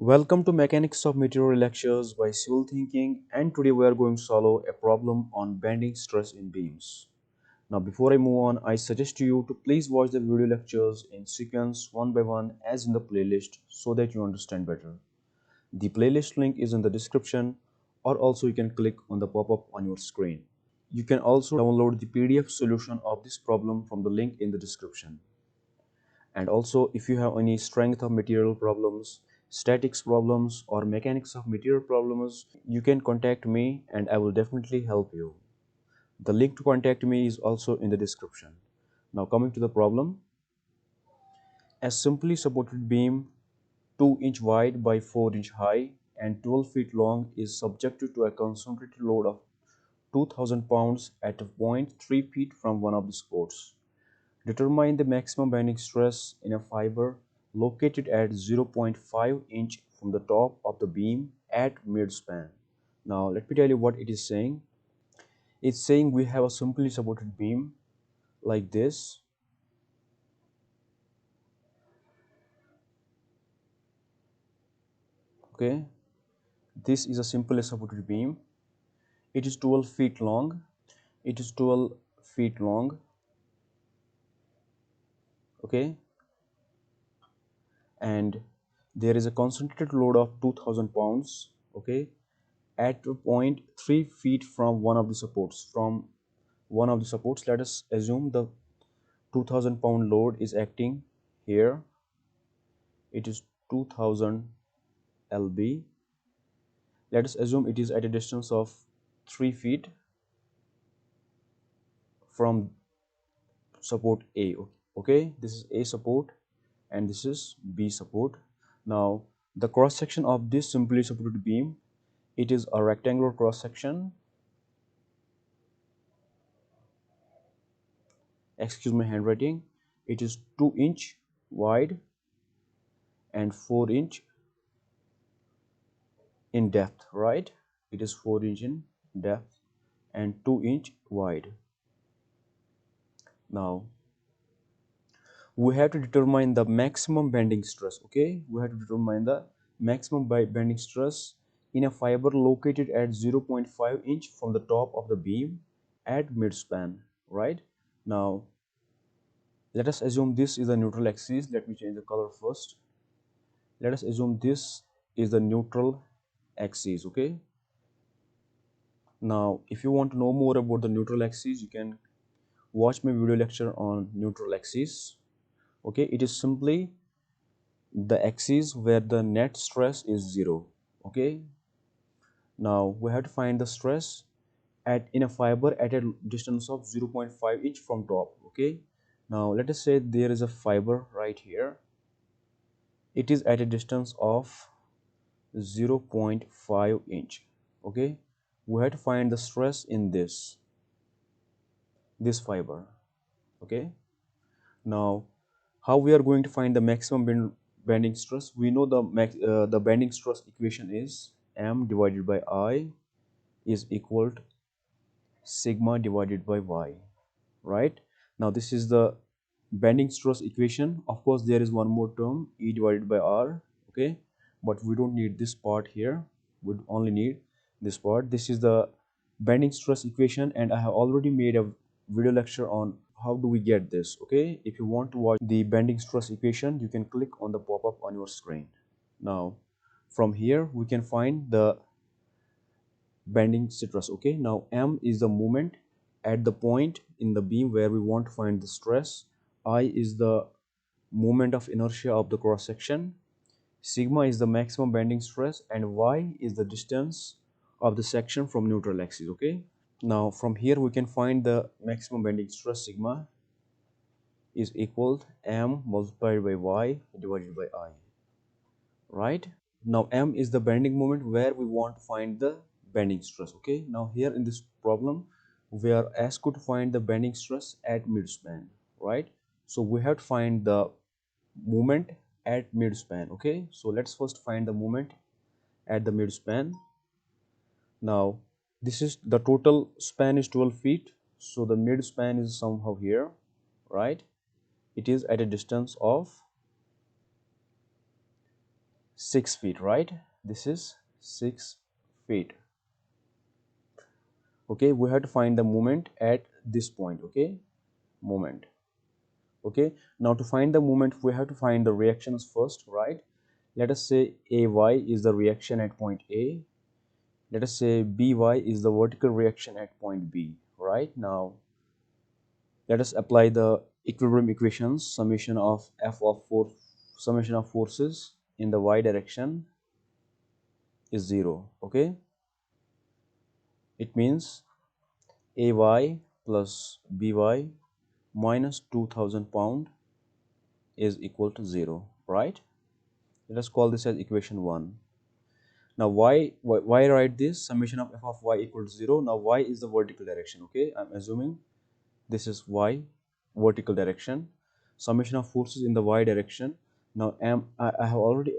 Welcome to Mechanics of Material lectures by Civil Thinking, and today we are going to solve a problem on bending stress in beams. Now before I move on, I suggest to you to please watch the video lectures in sequence one by one as in the playlist so that you understand better. The playlist link is in the description, or also you can click on the pop-up on your screen. You can also download the PDF solution of this problem from the link in the description. And also, if you have any strength of material problems, statics problems, or mechanics of material problems, you can contact me and I will definitely help you. The link to contact me is also in the description. Now coming to the problem, a simply supported beam 2-inch wide by 4-inch high and 12 feet long is subjected to a concentrated load of 2000 pounds at a point 3 feet from one of the supports. Determine the maximum bending stress in a fiber located at 0.5 inch from the top of the beam at midspan. Now let me tell you what it is saying. It's saying we have a simply supported beam like this. Okay, this is a simply supported beam. It is 12 feet long. It is 12 feet long. Okay, and there is a concentrated load of 2000 pounds. Okay, at a point 3 feet from one of the supports. Let us assume the 2000 pound load is acting here. It is 2000 lb. Let us assume it is at a distance of 3 feet from support A. Okay, this is A support and this is B support. Now the cross section of this simply supported beam, it is a rectangular cross section. Excuse my handwriting. It is 2-inch wide and 4-inch in depth, right? It is 4-inch in depth and 2-inch wide. Now we have to determine the maximum bending stress. Okay, we have to determine the maximum bending stress in a fiber located at 0.5 inch from the top of the beam at midspan, right? Now let us assume this is the neutral axis. Let me change the color first. Let us assume this is the neutral axis. Okay, now if you want to know more about the neutral axis, you can watch my video lecture on neutral axis. Okay, it is simply the axis where the net stress is 0. Okay, now we have to find the stress at in a fiber at a distance of 0.5 inch from top. Okay, now let us say there is a fiber right here. It is at a distance of 0.5 inch. Okay, we have to find the stress in this fiber. Okay, now how we are going to find the maximum bending stress? We know the bending stress equation is m divided by I is equal to sigma divided by y, right? Now this is the bending stress equation. Of course there is one more term, E divided by R. Okay, but we don't need this part here. We only need this part. This is the bending stress equation, and I have already made a video lecture on how do we get this. Okay, if you want to watch the bending stress equation, you can click on the pop-up on your screen. Now from here we can find the bending stress. Okay, now m is the moment at the point in the beam where we want to find the stress. I is the moment of inertia of the cross section. Sigma is the maximum bending stress, and y is the distance of the section from neutral axis. Okay, now from here we can find the maximum bending stress. Sigma is equal to m multiplied by y divided by I, right? Now m is the bending moment where we want to find the bending stress. Okay, now here in this problem we are asked to find the bending stress at midspan, right? So we have to find the moment at midspan. Okay, so let's first find the moment at the midspan. Now this is the total span is 12 feet, so the midspan is somehow here, right? It is at a distance of 6 feet, right? This is 6 feet. Okay, we have to find the moment at this point. Okay, moment. Okay, now to find the moment we have to find the reactions first, right? Let us say AY is the reaction at point A. Let us say BY is the vertical reaction at point B. Right, now let us apply the equilibrium equations. Summation of forces in the y direction is 0. Okay, it means AY plus BY minus 2000 pound is equal to 0, right? Let us call this as equation 1. Now why write this? Summation of f of y equals 0. Now y is the vertical direction. Okay, I'm assuming this is y, vertical direction. Summation of forces in the y direction. Now I have already,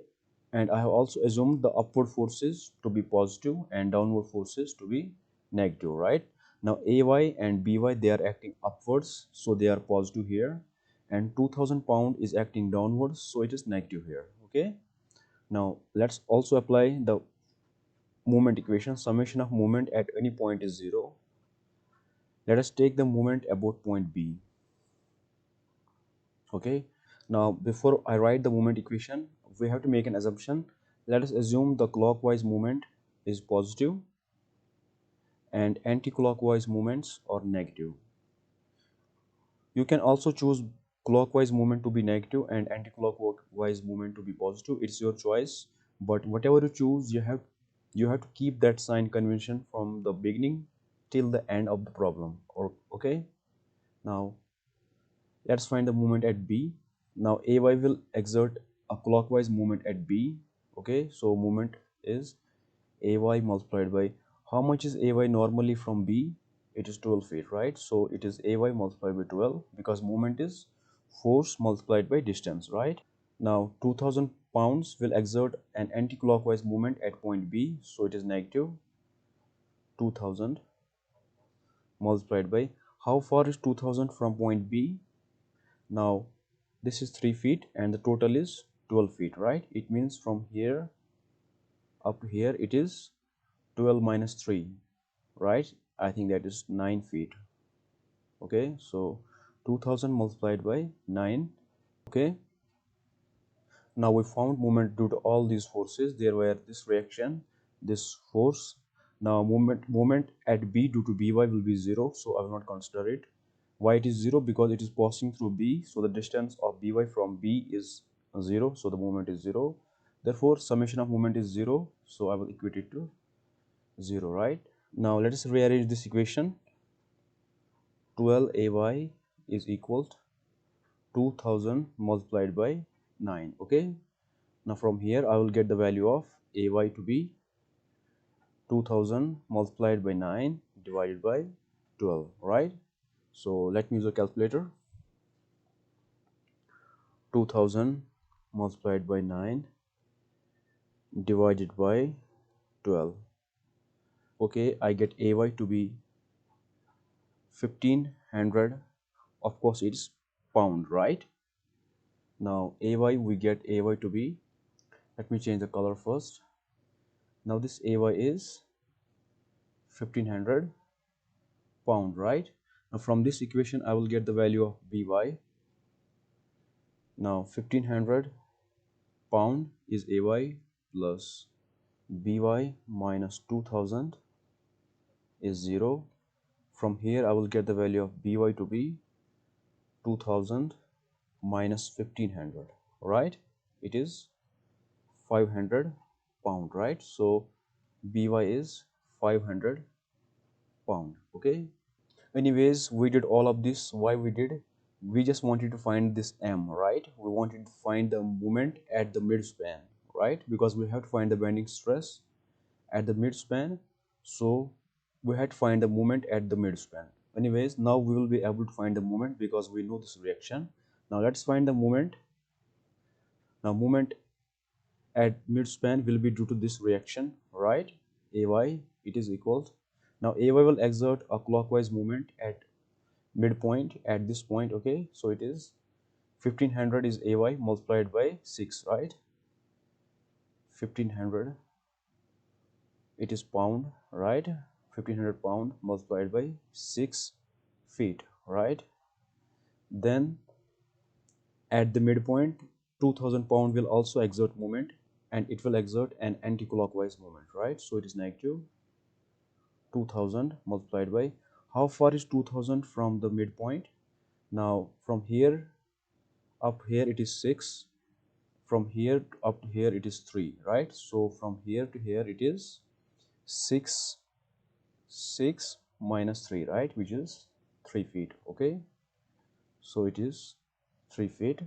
and I have also assumed the upward forces to be positive and downward forces to be negative, right? Now AY and BY, they are acting upwards, so they are positive here, and 2000 pound is acting downwards, so it is negative here. Okay, now let's also apply the moment equation. Summation of moment at any point is 0. Let us take the moment about point B. Okay, now before I write the moment equation, we have to make an assumption. Let us assume the clockwise movement is positive and anti-clockwise movements are negative. You can also choose clockwise movement to be negative and anti-clockwise movement to be positive. It's your choice, but whatever you choose, you have to keep that sign convention from the beginning till the end of the problem. Or okay, now let's find the movement at B. Now AY will exert a clockwise movement at B. Okay, so movement is AY multiplied by, how much is AY normally from B? It is 12 feet, right? So it is AY multiplied by 12 because movement is force multiplied by distance, right? Now 2000 pounds will exert an anti-clockwise movement at point B. So it is negative 2000 multiplied by, how far is 2000 from point B? Now this is 3 feet and the total is 12 feet, right? It means from here up to here it is 12 minus 3, right? I think that is 9 feet. Okay, so 2000 multiplied by 9. Okay, now we found moment due to all these forces. There were this reaction, this force. Now moment at B due to BY will be 0, so I will not consider it. Why it is 0? Because it is passing through B, so the distance of BY from B is 0, so the moment is 0. Therefore summation of moment is 0, so I will equate it to 0, right? Now let us rearrange this equation. 12 AY is equal to 2000 multiplied by 9. Okay, now from here I will get the value of AY to be 2000 multiplied by 9 divided by 12, right? So let me use a calculator. 2000 multiplied by 9 divided by 12. Okay, I get AY to be 1500. Of course it's pound, right? Now AY, we get AY to be, let me change the color first. Now this AY is 1500 pound, right? Now from this equation I will get the value of BY. Now 1500 pound is AY plus BY minus 2000 is 0. From here I will get the value of BY to be 2000 minus 1500, right? It is 500 pound, right? So BY is 500 pound. Okay, anyways, we did all of this. Why we did? We just wanted to find this M, right? We wanted to find the moment at the midspan, right? Because we have to find the bending stress at the midspan, so we had to find the moment at the midspan. Anyways, now we will be able to find the moment because we know this reaction. Now let's find the moment. Now moment at midspan will be due to this reaction, right? AY, it is equals, now AY will exert a clockwise movement at midpoint at this point. Okay, so it is 1500 is AY multiplied by 6, right? 1500, it is pound, right? 1500 pound multiplied by 6 feet, right? Then at the midpoint, 2000 pound will also exert moment, and it will exert an anti-clockwise moment, right? So it is negative 2000 multiplied by, how far is 2000 from the midpoint? Now from here up here it is 6, from here up to here it is 3, right? So from here to here it is 6, 6 minus 3, right, which is 3 feet. Okay, so it is 3 feet,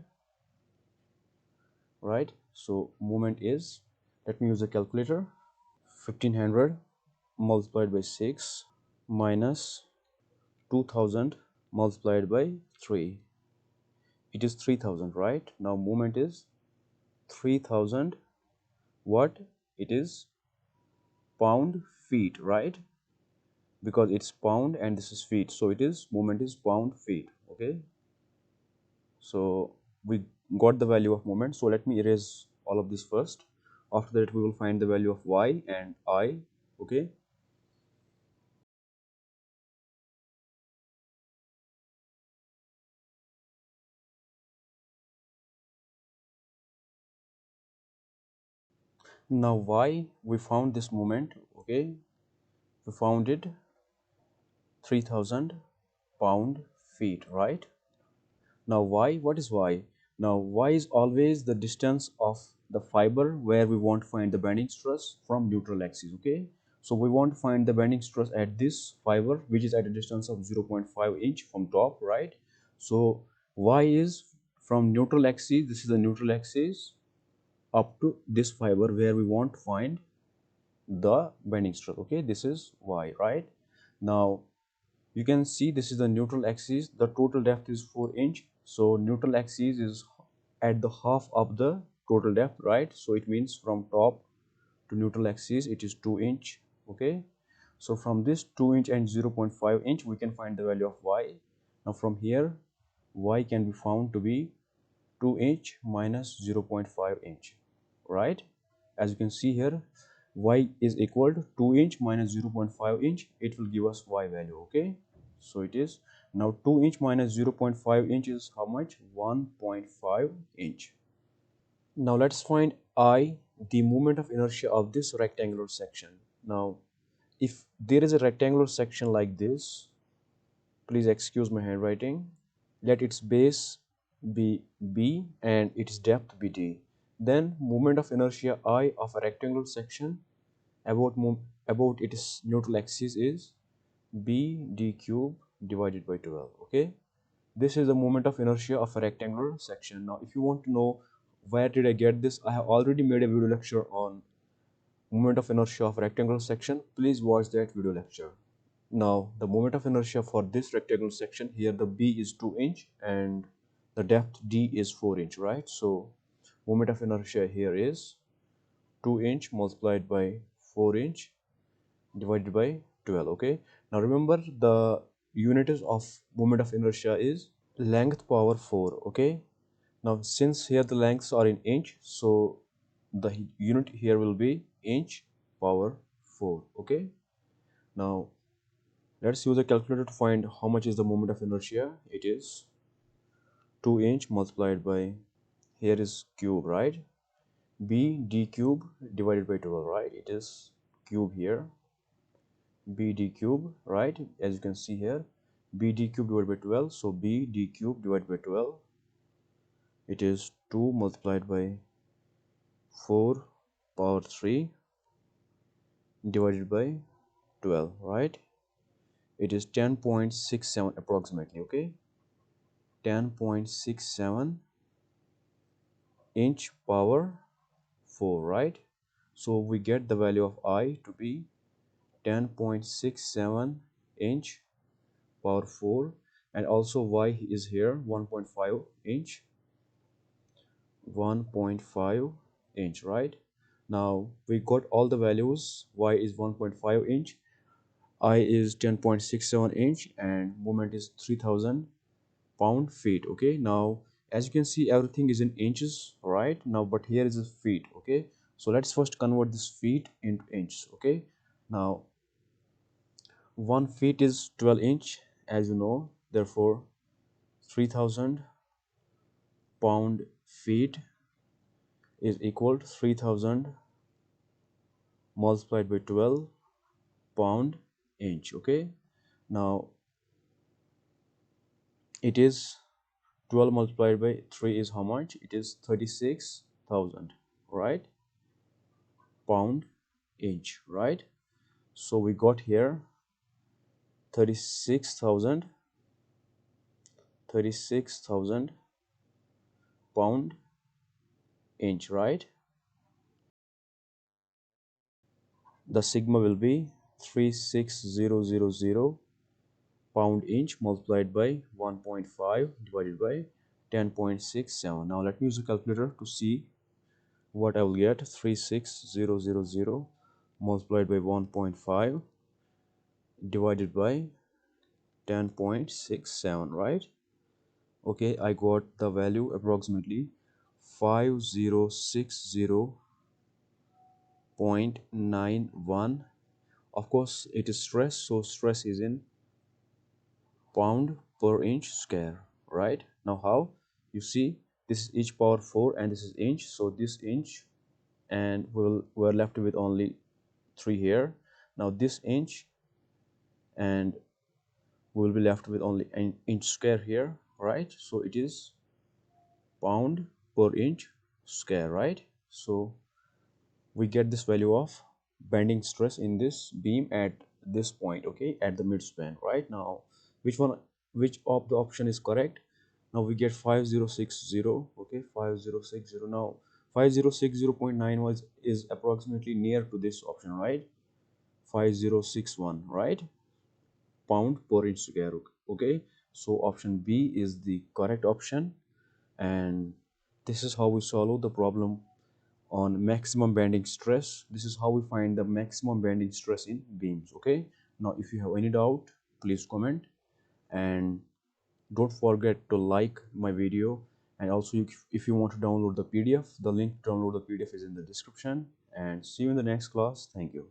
right? So moment is, let me use a calculator, 1500 multiplied by 6 minus 2000 multiplied by 3, it is 3000, right? Now moment is 3000 what? It is pound feet, right? Because it's pound and this is feet, so it is, moment is pound feet. Okay, so we got the value of moment. So let me erase all of this first. After that we will find the value of y and I. Okay, now y, we found this moment. Okay, we found it 3000 pound feet, right? Now y, what is y? Now y is always the distance of the fiber where we want to find the bending stress from neutral axis. Okay, so we want to find the bending stress at this fiber, which is at a distance of 0.5 inch from top, right? So y is from neutral axis, this is the neutral axis, up to this fiber where we want to find the bending stress. Okay, this is y, right? Now you can see this is the neutral axis, the total depth is 4 inch, so neutral axis is at the half of the total depth, right? So it means from top to neutral axis it is 2 inch. Okay, so from this 2 inch and 0.5 inch we can find the value of y. Now from here y can be found to be 2 inch minus 0.5 inch, right? As you can see here, y is equal to 2 inch minus 0.5 inch, it will give us y value. Okay, so it is, now 2 inch minus 0.5 inch is how much? 1.5 inch. Now let's find I, the moment of inertia of this rectangular section. Now if there is a rectangular section like this, please excuse my handwriting, let its base be B and its depth be D. Then moment of inertia I of a rectangular section about about its neutral axis is B D cube divided by 12. Okay, this is the moment of inertia of a rectangular section. Now if you want to know where did I get this, I have already made a video lecture on moment of inertia of rectangular section. Please watch that video lecture. Now the moment of inertia for this rectangular section, here the B is 2 inch and the depth D is 4 inch, right? So moment of inertia here is 2 inch multiplied by 4 inch divided by 12. Okay, now remember the unit of moment of inertia is length power 4. Okay, now since here the lengths are in inch, so the unit here will be inch power 4. Okay, now let's use a calculator to find how much is the moment of inertia. It is 2 inch multiplied by, here is cube, right? B D cube divided by 12, right? It is cube here, B D cube, right? As you can see here, B D cube divided by 12, so B D cube divided by 12, it is 2 multiplied by 4 power 3 divided by 12, right? It is 10.67 approximately. Okay, 10.67 inch power 4, right? So we get the value of I to be 10.67 inch power 4, and also y is here 1.5 inch, 1.5 inch, right? Now we got all the values. Y is 1.5 inch, I is 10.67 inch, and moment is 3000 pound feet. Okay, now as you can see everything is in inches, right? Now but here is a feet. Okay, So let's first convert this feet into inches. Okay, now 1 feet is 12 inch, as you know. Therefore 3000 pound feet is equal to 3000 multiplied by 12 pound inch. Okay, now it is 12 multiplied by 3 is how much? It is 36,000, right? Pound inch, right? So we got here 36,000 pound inch, right? The sigma will be 36000 pound inch multiplied by 1.5 divided by 10.67. Now let me use a calculator to see what I will get. 36000 multiplied by 1.5 divided by 10.67, right? Okay, I got the value approximately 5060.91. Of course it is stress, so stress is in pound per inch square, right? Now how? You see, this is each power 4 and this is inch, so this inch, and we're left with only 3 here. Now this inch, and we will be left with only an inch square here, right? So it is pound per inch square, right? So we get this value of bending stress in this beam at this point, okay, at the midspan. Right now, which of the option is correct? Now we get 5060. Okay, 5060. Now 5060.9 was is approximately near to this option, right? 5061, right? Pound per inch square. Okay, so option B is the correct option, and this is how we solve the problem on maximum bending stress. This is how we find the maximum bending stress in beams. Okay, now if you have any doubt, please comment, and don't forget to like my video. And also, if you want to download the PDF, the link to download the PDF is in the description. And see you in the next class. Thank you.